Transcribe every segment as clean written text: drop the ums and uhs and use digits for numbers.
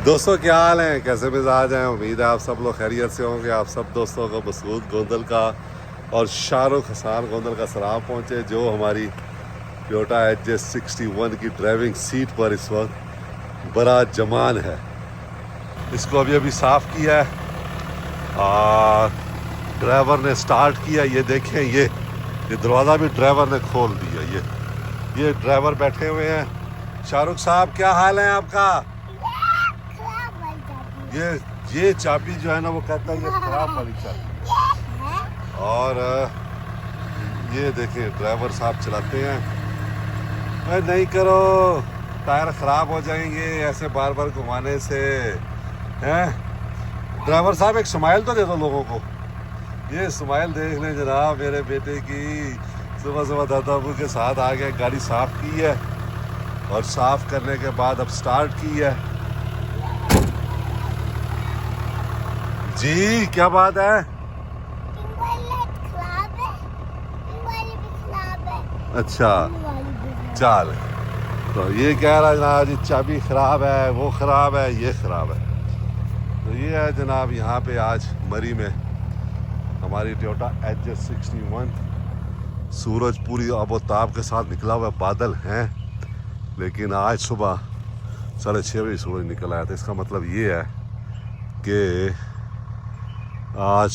दोस्तों क्या हाल है, कैसे मिजाज हैं। उम्मीद है आप सब लोग खैरियत से होंगे। आप सब दोस्तों को मसूद गोंदल का और शाहरुख हसन गोंदल का सलाम पहुंचे, जो हमारी टोयोटा HJ61 की ड्राइविंग सीट पर इस वक्त बड़ा जमान है। इसको अभी अभी साफ़ किया है और ड्राइवर ने स्टार्ट किया। ये देखें, ये दरवाज़ा भी ड्राइवर ने खोल दिया। ये ड्राइवर बैठे हुए हैं। शाहरुख साहब क्या हाल है आपका? ये चाबी जो है ना, वो कहता है ये खराब वाली चाबी। और ये देखिए ड्राइवर साहब चलाते हैं। अरे नहीं करो, टायर ख़राब हो जाएंगे ऐसे बार बार घुमाने से, हैं? ड्राइवर साहब एक स्माइल तो दे दो लोगों को। ये स्माइल देख लें जनाब मेरे बेटे की। सुबह सुबह दादा अबू के साथ आ गया, गाड़ी साफ़ की है और साफ़ करने के बाद अब स्टार्ट की है। जी क्या बात है? अच्छा चल, तो ये कह रहा है जनाब जी चाबी ख़राब है, वो ख़राब है, ये ख़राब है। तो ये है जनाब, यहाँ पे आज मरी में हमारी टोयोटा HJ61। सूरज पूरी आबोताब के साथ निकला हुआ, बादल हैं, लेकिन आज सुबह 6:30 बजे सूरज निकल आया था। इसका मतलब ये है कि आज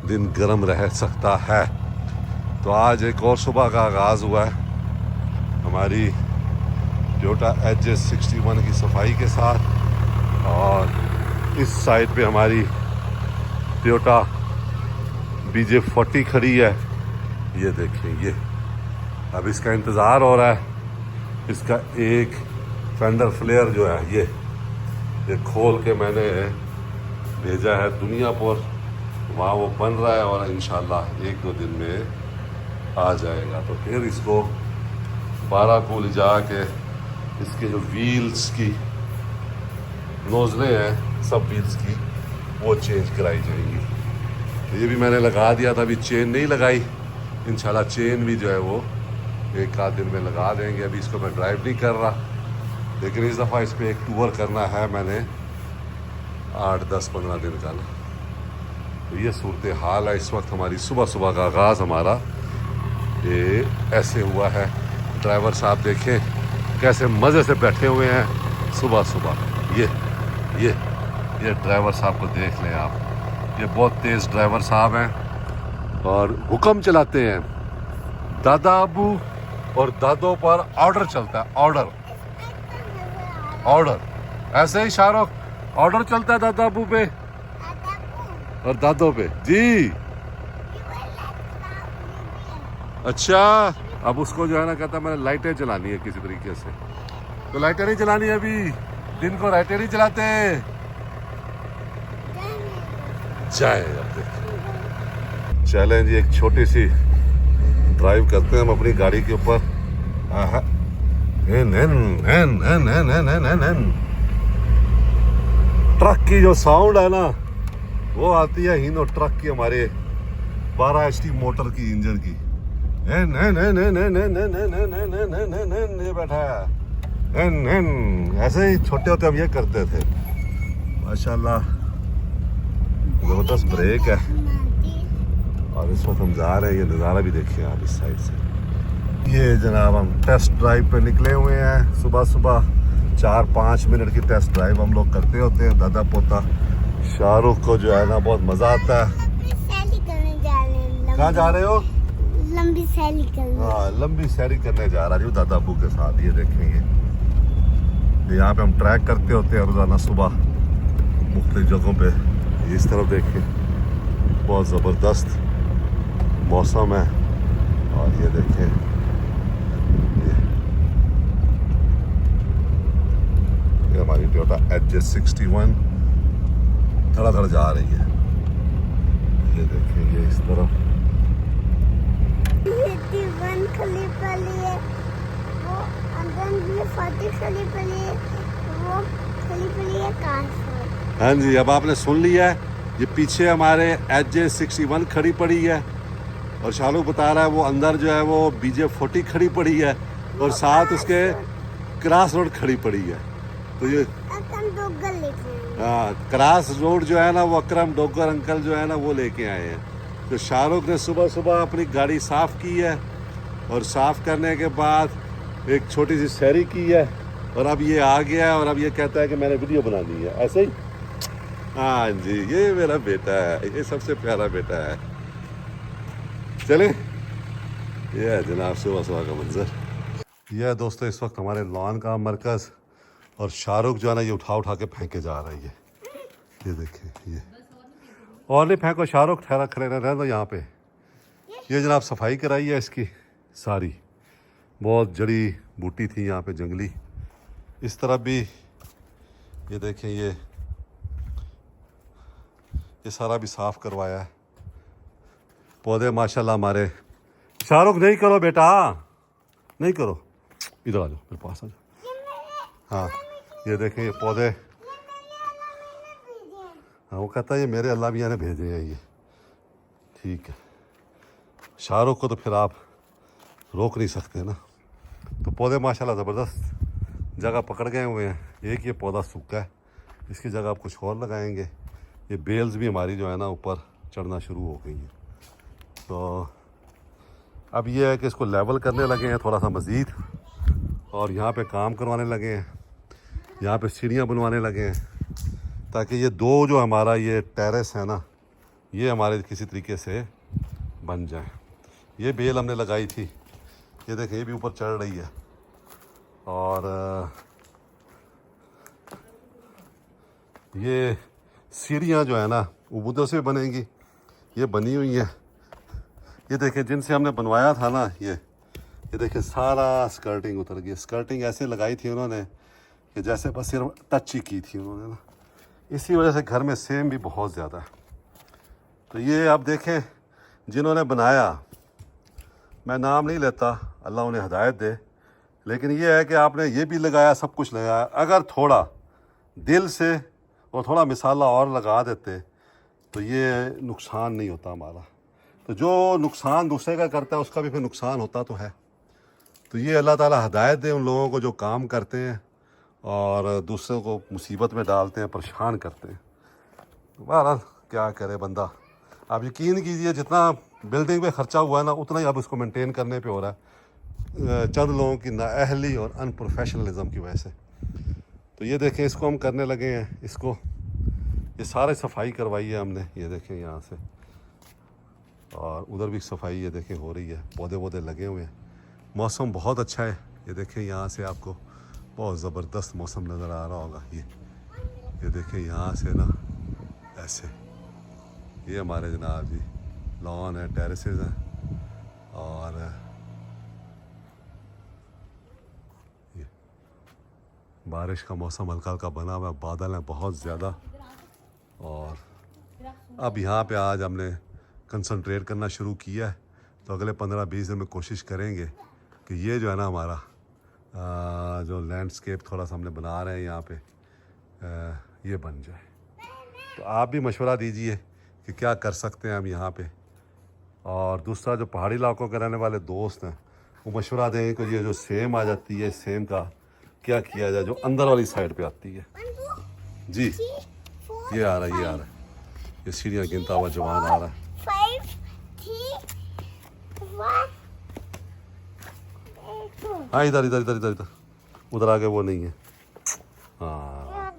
दिन गर्म रह सकता है। तो आज एक और सुबह का आगाज़ हुआ है हमारी टोयोटा HJ61 की सफाई के साथ। और इस साइड पे हमारी टोयोटा BJ40 खड़ी है। ये देखें, ये अब इसका इंतज़ार हो रहा है। इसका एक फेंडर फ्लेयर जो है ये खोल के मैंने भेजा है दुनिया पर, वहाँ वो बन रहा है और इंशाल्लाह 1-2 दिन में आ जाएगा। तो फिर इसको 12 को ले जा के इसके जो व्हील्स की नोज़लें हैं, सब व्हील्स की, वो चेंज कराई जाएंगी। तो ये भी मैंने लगा दिया था, अभी चेन नहीं लगाई। इंशाल्लाह चेन भी जो है वो 1-आध दिन में लगा देंगे। अभी इसको मैं ड्राइव नहीं कर रहा, लेकिन इस दफ़ा इस पर एक टूर करना है मैंने 8-10-15 दिन का ना। तो ये सूरत हाल है इस वक्त हमारी। सुबह सुबह का आगाज़ हमारा ये ऐसे हुआ है। ड्राइवर साहब देखें कैसे मज़े से बैठे हुए हैं सुबह सुबह। ये ड्राइवर साहब को देख लें आप, ये बहुत तेज़ ड्राइवर साहब हैं और हुक्म चलाते हैं। दादा अबू और दादों पर ऑर्डर चलता है, ऑर्डर। ऐसे ही शाहरुख ऑर्डर चलता है दादा अबू पे और दादों पे। जी अच्छा, अब उसको जो है ना कहता है मैंने लाइटें चलानी है किसी तरीके से। तो लाइटें नहीं चलानी है अभी, दिन को लाइटें नहीं चलाते। चलें जी, एक छोटी सी ड्राइव करते हैं हम अपनी गाड़ी के ऊपर। ट्रक की जो साउंड है ना, वो आती है हीनो ट्रक की, हमारे 12 HP मोटर की इंजन की। ये बैठा है ऐसे ही छोटे होते हम ये करते थे। माशाल्लाह जबरदस्त ब्रेक है। और इस वक्त हम जा रहे हैं, ये नज़ारा भी देखिए आप इस साइड से। ये जनाब हम टेस्ट ड्राइव पे निकले हुए हैं। सुबह सुबह 4-5 मिनट की टेस्ट ड्राइव हम लोग करते होते हैं, दादा पोता। शाहरुख को जो है ना बहुत मज़ा आता है। कहाँ जा रहे हो? लंबी सैरी करने। हाँ, लंबी सैरी करने जा रहा हूँ दादा अबू के साथ। ये देखेंगे, यहाँ पे हम ट्रैक करते होते हैं रोज़ाना सुबह मुख्तलिफ जगहों पे। इस तरफ देखें, बहुत ज़बरदस्त मौसम है। और ये देखें, ये हमारी टोयोटा HJ61 धड़ा जा रही है। ये देखें, ये इस तरफ हाँ जी, अब आपने सुन लिया है। ये पीछे हमारे HJ61 खड़ी पड़ी है और शाहरुख बता रहा है वो अंदर जो है वो BJ40 खड़ी पड़ी है और साथ उसके क्रॉस रोड खड़ी पड़ी है। तो ये अकरम डोगर लेके आए। हाँ, क्रॉस रोड जो है ना वो अकरम डोगर अंकल जो है ना वो लेके आए हैं। तो शाहरुख ने सुबह सुबह अपनी गाड़ी साफ़ की है और साफ़ करने के बाद एक छोटी सी सैरी की है और अब ये आ गया है और अब ये कहता है कि मैंने वीडियो बनानी है, ऐसे ही। हाँ जी, ये मेरा बेटा है, ये सबसे प्यारा बेटा है। चले, ये है जनाब सुबह सुबह का मंजर। यह है दोस्तों इस वक्त हमारे लॉन का मरकज़ और शाहरुख जो है ना ये उठा उठा के फेंके जा रही है। ये देखें, ये और नहीं फेंको शाहरुख, ठहरा खड़े रह दो यहाँ पे। ये जनाब सफाई कराई है इसकी सारी, बहुत जड़ी बूटी थी यहाँ पे जंगली। इस तरफ भी ये देखें, ये सारा भी साफ़ करवाया है। पौधे माशाल्लाह हमारे। शाहरुख नहीं करो बेटा, नहीं करो, इधर आ जाओ मेरे पास आ जाओ। हाँ ये देखें ये पौधे, हाँ वो कहता है ये मेरे अल्लाह मियाँ ने भेजे हैं ये, ठीक है। शाहरुख को तो फिर आप रोक नहीं सकते ना। तो पौधे माशाल्लाह ज़बरदस्त जगह पकड़ गए हुए हैं। एक ये पौधा सूखा है, इसकी जगह आप कुछ और लगाएंगे। ये बेल्स भी हमारी जो है ना ऊपर चढ़ना शुरू हो गई हैं। तो अब ये है कि इसको लेवल करने लगे हैं थोड़ा सा मज़ीद, और यहाँ पे काम करवाने लगे हैं, यहाँ पे सीढ़ियाँ बनवाने लगे हैं ताकि ये दो जो हमारा ये टेरेस है ना ये हमारे किसी तरीके से बन जाए। ये बेल हमने लगाई थी, ये देखें ये भी ऊपर चढ़ रही है। और ये सीढ़ियाँ जो है ना उबूदों से बनेंगी, ये बनी हुई हैं। ये देखें जिनसे हमने बनवाया था ना ये देखें सारा स्कर्टिंग उतर गई। स्कर्टिंग ऐसे लगाई थी उन्होंने कि जैसे बस सिर्फ टच ही की थी उन्होंने ना, इसी वजह से घर में सेम भी बहुत ज़्यादा है। तो ये आप देखें जिन्होंने बनाया, मैं नाम नहीं लेता, अल्लाह उन्हें हिदायत दे, लेकिन ये है कि आपने ये भी लगाया, सब कुछ लगाया। अगर थोड़ा दिल से और थोड़ा मिसाला और लगा देते तो ये नुकसान नहीं होता हमारा। तो जो नुकसान दूसरे का करता है उसका भी फिर नुकसान होता तो है। तो ये अल्लाह ताला हिदायत दे उन लोगों को जो काम करते हैं और दूसरों को मुसीबत में डालते हैं, परेशान करते हैं। बहरहाल क्या करे बंदा। आप यकीन कीजिए जितना बिल्डिंग पे ख़र्चा हुआ है ना उतना ही अब उसको मेंटेन करने पे हो रहा है, चंद लोगों की नाअहली और अनप्रोफेशनलिज्म की वजह से। तो ये देखें इसको हम करने लगे हैं, इसको ये सारे सफाई करवाई है हमने, ये देखें यहाँ से, और उधर भी सफाई ये देखें हो रही है, पौधे वौधे लगे हुए हैं। मौसम बहुत अच्छा है, ये देखें यहाँ से आपको बहुत ज़बरदस्त मौसम नज़र आ रहा होगा। ये देखें यहाँ से ना ऐसे, ये हमारे जनाब जी लॉन है, टेरेसेस हैं, और ये बारिश का मौसम हल्का हल्का बना हुआ है, बादल हैं बहुत ज़्यादा। और अब यहाँ पे आज हमने कंसंट्रेट करना शुरू किया है, तो अगले 15-20 दिन में कोशिश करेंगे कि ये जो है ना हमारा जो लैंडस्केप थोड़ा सा हमने बना रहे हैं यहाँ पे ये बन जाए। तो आप भी मशवरा दीजिए कि क्या कर सकते हैं हम यहाँ पे। और दूसरा जो पहाड़ी इलाकों के रहने वाले दोस्त हैं वो मशवरा दें कि ये जो सेम आ जाती है, सेम का क्या किया जाए जो अंदर वाली साइड पे आती है। जी ये आ रहा है, ये आ रहा है, ये सीढ़ियाँ गिनता हुआ जवान आ रहा है। 5, 3, 1, हाँ इधर इधर इधर इधर इधर, उधर आगे वो नहीं है। हाँ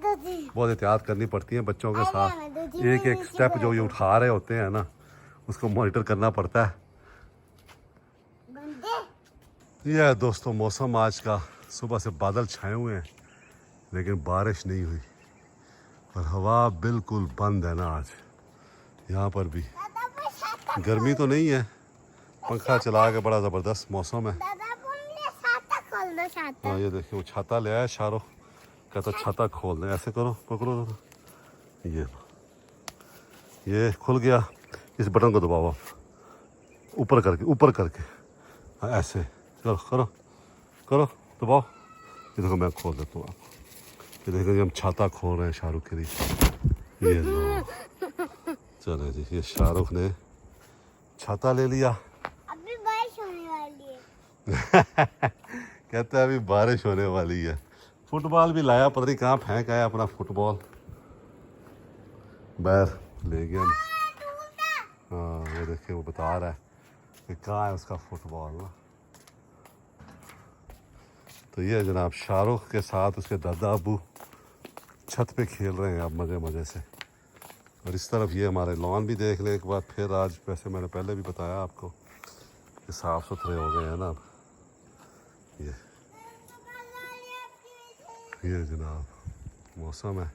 बहुत एहतियात करनी पड़ती है बच्चों के साथ, एक एक स्टेप जो ये उठा रहे होते हैं ना उसको मॉनिटर करना पड़ता है। यह है दोस्तों मौसम आज का, सुबह से बादल छाए हुए हैं लेकिन बारिश नहीं हुई और हवा बिल्कुल बंद है ना आज। यहाँ पर भी गर्मी तो नहीं है, पंखा चला के बड़ा ज़बरदस्त मौसम है। हाँ ये देखिए वो छाता ले आया शाहरुख, कहता छाता खोल दें, ऐसे करो, पकड़ो, ये खुल गया। इस बटन को दबाओ आप, ऊपर करके हाँ ऐसे करो करो करो, दबाओ। ये देखो मैं खोल देता हूँ आपको, ये देखो हम छाता खोल रहे हैं शाहरुख के लिए। ये लो चले जी, ये शाहरुख ने छाता ले लिया। अभी बारिश होने वाली है। कहता है अभी बारिश होने वाली है। फुटबॉल भी लाया, पता नहीं कहाँ फेंक आया अपना फुटबॉल। बैर ले गया। हाँ ये देखिए वो बता रहा है कि कहाँ है उसका फुटबॉल ना। तो ये जनाब शाहरुख के साथ उसके दादा अबू छत पे खेल रहे हैं अब मज़े मज़े से। और इस तरफ ये हमारे लॉन भी देख लें एक बार फिर। आज वैसे मैंने पहले भी बताया आपको कि साफ़ सुथरे हो गए हैं ना अब। ये जनाब मौसम है,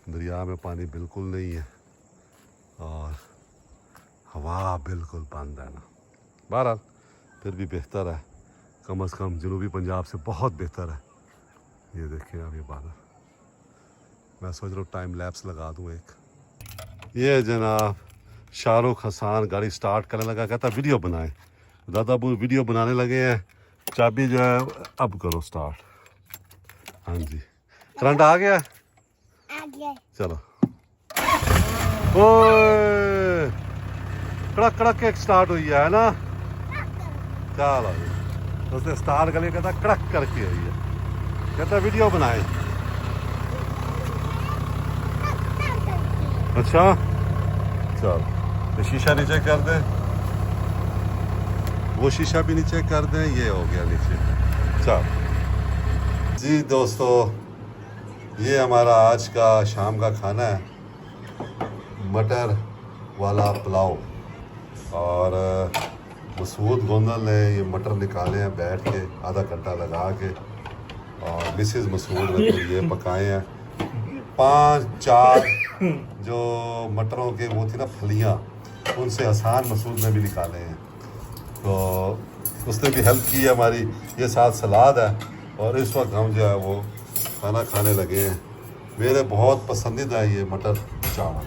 दरिया में पानी बिल्कुल नहीं है और हवा बिल्कुल बंद है ना। बहरहाल फिर भी बेहतर है, कम से कम जनूबी पंजाब से बहुत बेहतर है। ये देखिए अब ये बादल, मैं सोच रहा हूँ टाइम लैप्स लगा दूँ एक। ये जनाब शाहरुख हसन गाड़ी स्टार्ट करने लगा, कहता वीडियो बनाए। दादा अबू वीडियो बनाने लगे हैं। चाबी जो है अब करो स्टार्ट। हाँ जी करंट आ गया, आगे चलो। ओए कड़क कड़क के स्टार्ट हुई है ना। चलो जी उसने स्टार्ट करके कहता कड़क करके हुई है, कहता वीडियो बनाए। अच्छा चलो तो शीशा नीचे कर दे, वो शीशा भी नीचे कर दें। ये हो गया नीचे। चलो जी दोस्तों ये हमारा आज का शाम का खाना है, मटर वाला पुलाव। और मसूद गोंदल ने ये मटर निकाले हैं बैठ के आधा घंटा लगा के, और मिसेस मसूद ने तो ये पकाए हैं। 5-4 जो मटरों के वो थी ना फलियाँ, उनसे हसान मसूद ने भी निकाले हैं, तो उसने भी हेल्प की है हमारी। ये साथ सलाद है और इस वक्त हम जो है वो खाना खाने लगे हैं। मेरे बहुत पसंदीदा है ये मटर चावल।